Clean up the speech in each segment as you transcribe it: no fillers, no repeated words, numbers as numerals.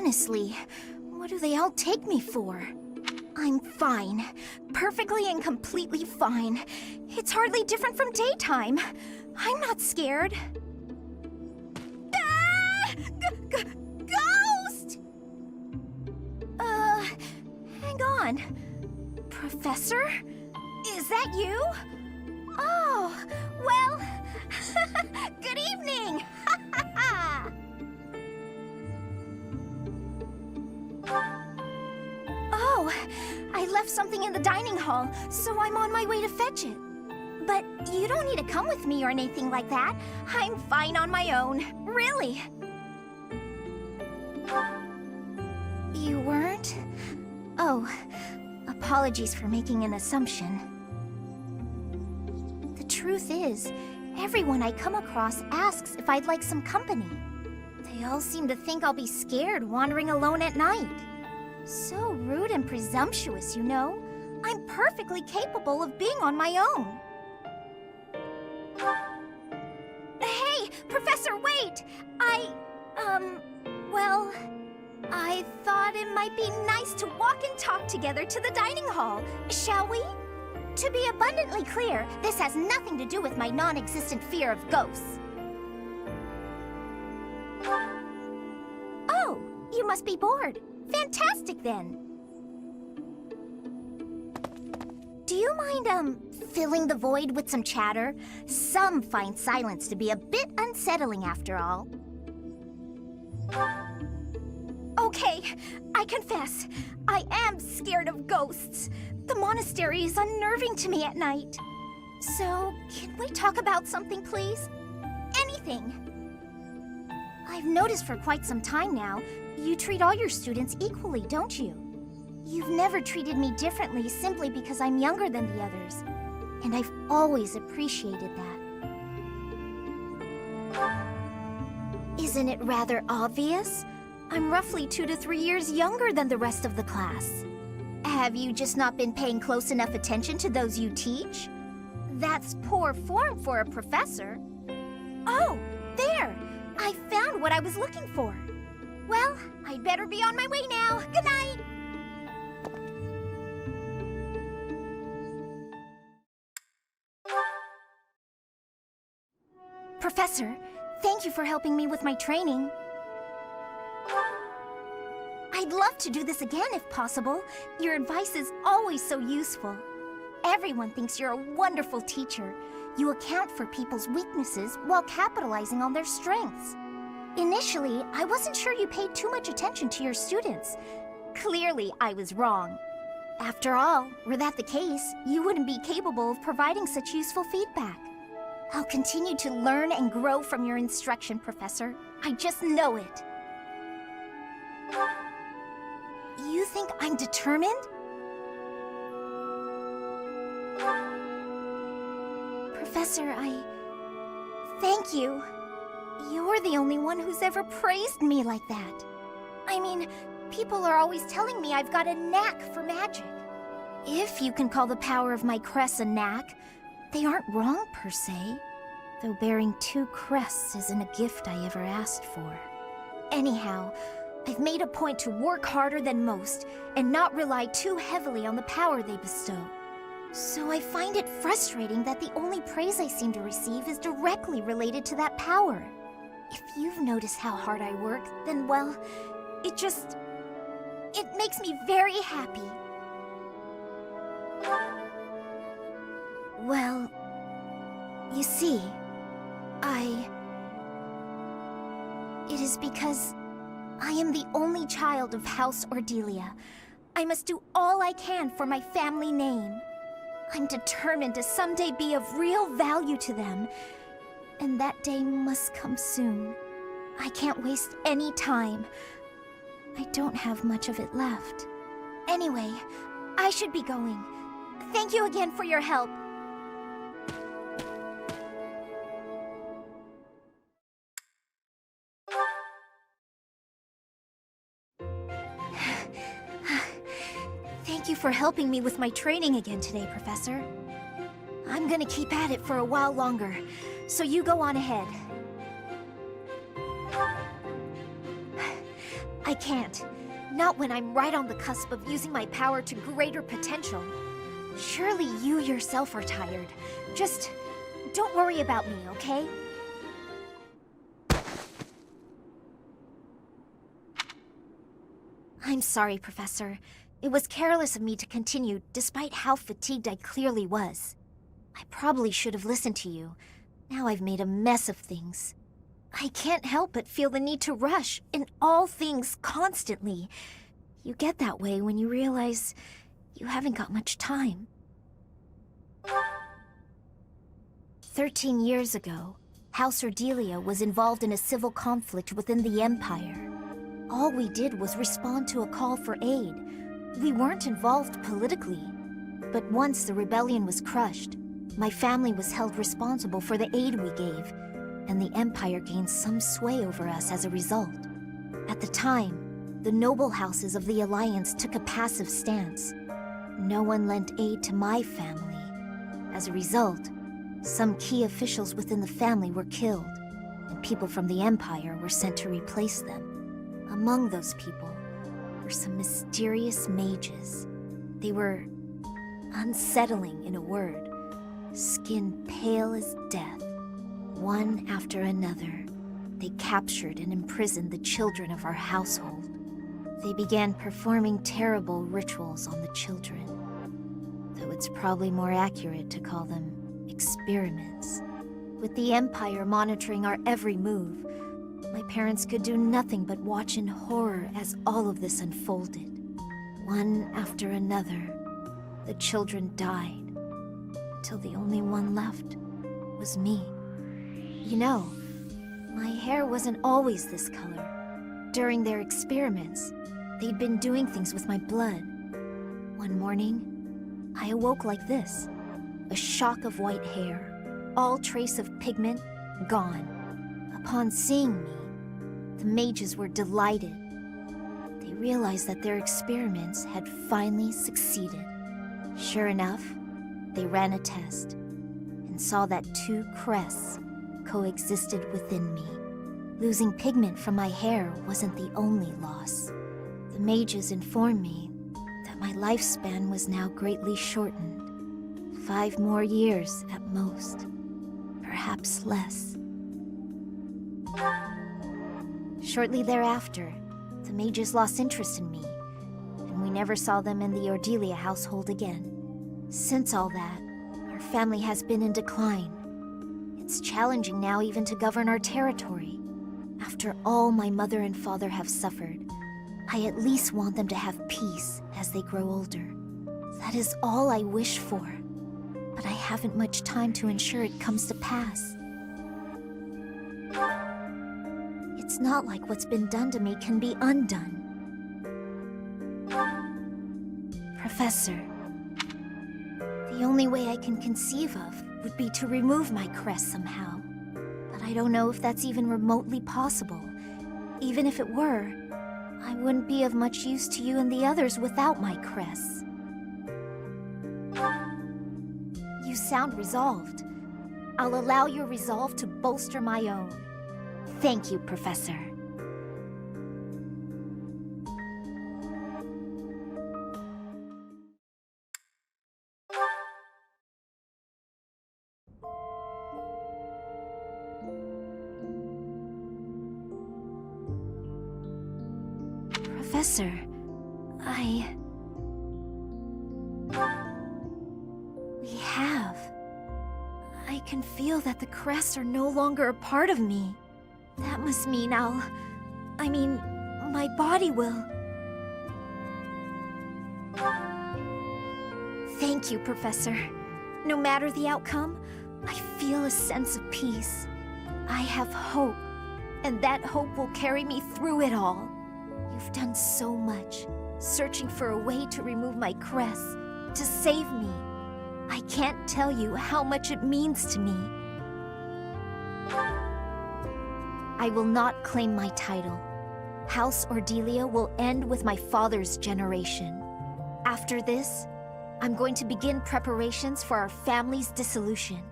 Honestly, what do they all take me for? I'm fine. Perfectly and completely fine. It's hardly different from daytime. I'm not scared. Ah! Ghost! Hang on. Professor? Is that you? Oh, well, good evening! Oh, I left something in the dining hall, so I'm on my way to fetch it. But you don't need to come with me or anything like that. I'm fine on my own, really. You weren't? Oh, apologies for making an assumption. The truth is, everyone I come across asks if I'd like some company. They all seem to think I'll be scared wandering alone at night. So rude and presumptuous, you know. I'm perfectly capable of being on my own. Hey, Professor, wait! Well, I thought it might be nice to walk and talk together to the dining hall. Shall we? To be abundantly clear, this has nothing to do with my non-existent fear of ghosts. Oh, you must be bored. Fantastic, then. Do you mind, filling the void with some chatter? Some find silence to be a bit unsettling, after all. Okay, I confess, I am scared of ghosts. The monastery is unnerving to me at night. So, can we talk about something, please? Anything. I've noticed for quite some time now, you treat all your students equally, don't you? You've never treated me differently simply because I'm younger than the others. And I've always appreciated that. Isn't it rather obvious? I'm roughly 2 to 3 years younger than the rest of the class. Have you just not been paying close enough attention to those you teach? That's poor form for a professor. Oh, there! I found what I was looking for. Well, I'd better be on my way now. Good night! Professor, thank you for helping me with my training. I'd love to do this again if possible. Your advice is always so useful. Everyone thinks you're a wonderful teacher. You account for people's weaknesses while capitalizing on their strengths. Initially, I wasn't sure you paid too much attention to your students. Clearly, I was wrong. After all, were that the case, you wouldn't be capable of providing such useful feedback. I'll continue to learn and grow from your instruction, Professor. I just know it. You think I'm determined? Professor, thank you. You're the only one who's ever praised me like that. I mean, people are always telling me I've got a knack for magic. If you can call the power of my crests a knack, they aren't wrong per se. Though bearing 2 crests isn't a gift I ever asked for. Anyhow, I've made a point to work harder than most and not rely too heavily on the power they bestow. So I find it frustrating that the only praise I seem to receive is directly related to that power. If you've noticed how hard I work, then, well, it makes me very happy. Well, you see, it is because I am the only child of House Ordelia. I must do all I can for my family name. I'm determined to someday be of real value to them, and that day must come soon. I can't waste any time. I don't have much of it left. Anyway, I should be going. Thank you again for your help. Thank you for helping me with my training again today, Professor. I'm gonna keep at it for a while longer, so you go on ahead. I I can't. Not when I'm right on the cusp of using my power to greater potential. Surely you yourself are tired. Just don't worry about me, okay? I'm sorry, Professor. It was careless of me to continue, despite how fatigued I clearly was. I probably should have listened to you. Now I've made a mess of things. I can't help but feel the need to rush in all things constantly. You get that way when you realize you haven't got much time. 13 years ago, House Ordelia was involved in a civil conflict within the Empire. All we did was respond to a call for aid. We weren't involved politically. But once the rebellion was crushed, my family was held responsible for the aid we gave, and the Empire gained some sway over us as a result. At the time, the noble houses of the Alliance took a passive stance. No one lent aid to my family. As a result, some key officials within the family were killed, and people from the Empire were sent to replace them. Among those people were some mysterious mages. They were unsettling, in a word, skin pale as death. One after another, they captured and imprisoned the children of our household. They began performing terrible rituals on the children, though it's probably more accurate to call them experiments. With the Empire monitoring our every move, my parents could do nothing but watch in horror as all of this unfolded. One after another, the children died, until the only one left was me. You know, my hair wasn't always this color. During their experiments, they'd been doing things with my blood. One morning, I awoke like this. A shock of white hair, all trace of pigment gone. Upon seeing me, the mages were delighted. They realized that their experiments had finally succeeded. Sure enough, they ran a test and saw that 2 crests coexisted within me. Losing pigment from my hair wasn't the only loss. The mages informed me that my lifespan was now greatly shortened. 5 more years at most, perhaps less. Shortly thereafter, the mages lost interest in me, and we never saw them in the Ordelia household again. Since all that, our family has been in decline. It's challenging now even to govern our territory. After all my mother and father have suffered, I at least want them to have peace as they grow older. That is all I wish for, but I haven't much time to ensure it comes to pass. It's not like what's been done to me can be undone. Professor, the only way I can conceive of would be to remove my crest somehow. But I don't know if that's even remotely possible. Even if it were, I wouldn't be of much use to you and the others without my crests. You sound resolved. I'll allow your resolve to bolster my own. Thank you, Professor. Professor, We have. I can feel that the crests are no longer a part of me. That must mean my body will. Thank you, Professor. No matter the outcome, I feel a sense of peace. I have hope, and that hope will carry me through it all. You've done so much, searching for a way to remove my crests, to save me. I can't tell you how much it means to me. I will not claim my title. House Ordelia will end with my father's generation. After this, I'm going to begin preparations for our family's dissolution.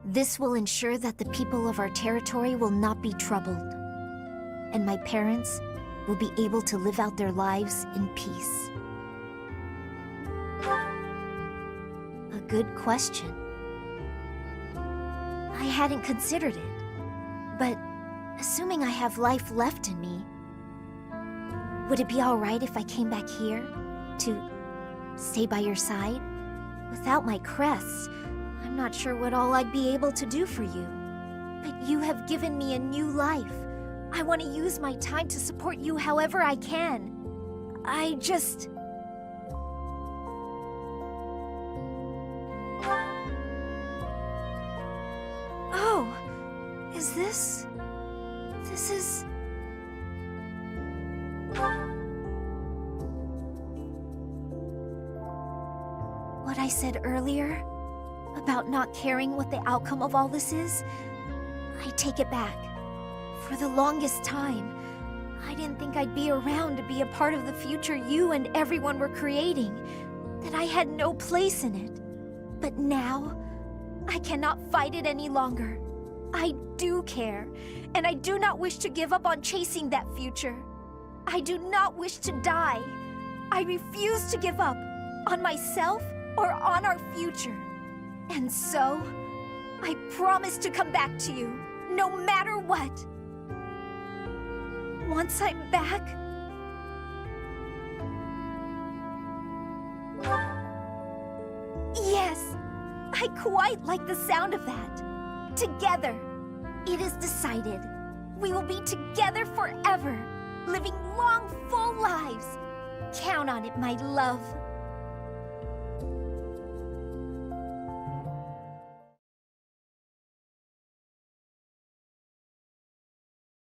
This will ensure that the people of our territory will not be troubled. And my parents will be able to live out their lives in peace? A good question. I hadn't considered it, but assuming I have life left in me, would it be alright if I came back here to stay by your side? Without my crests, I'm not sure what all I'd be able to do for you. But you have given me a new life. I want to use my time to support you however I can. Oh, is this... This is... What I said earlier about not caring what the outcome of all this is, I take it back. For the longest time, I didn't think I'd be around to be a part of the future you and everyone were creating, that I had no place in it. But now, I cannot fight it any longer. I do care, and I do not wish to give up on chasing that future. I do not wish to die. I refuse to give up on myself or on our future. And so, I promise to come back to you, no matter what. Once I'm back... Yes, I quite like the sound of that. Together. It is decided. We will be together forever, living long, full lives. Count on it, my love.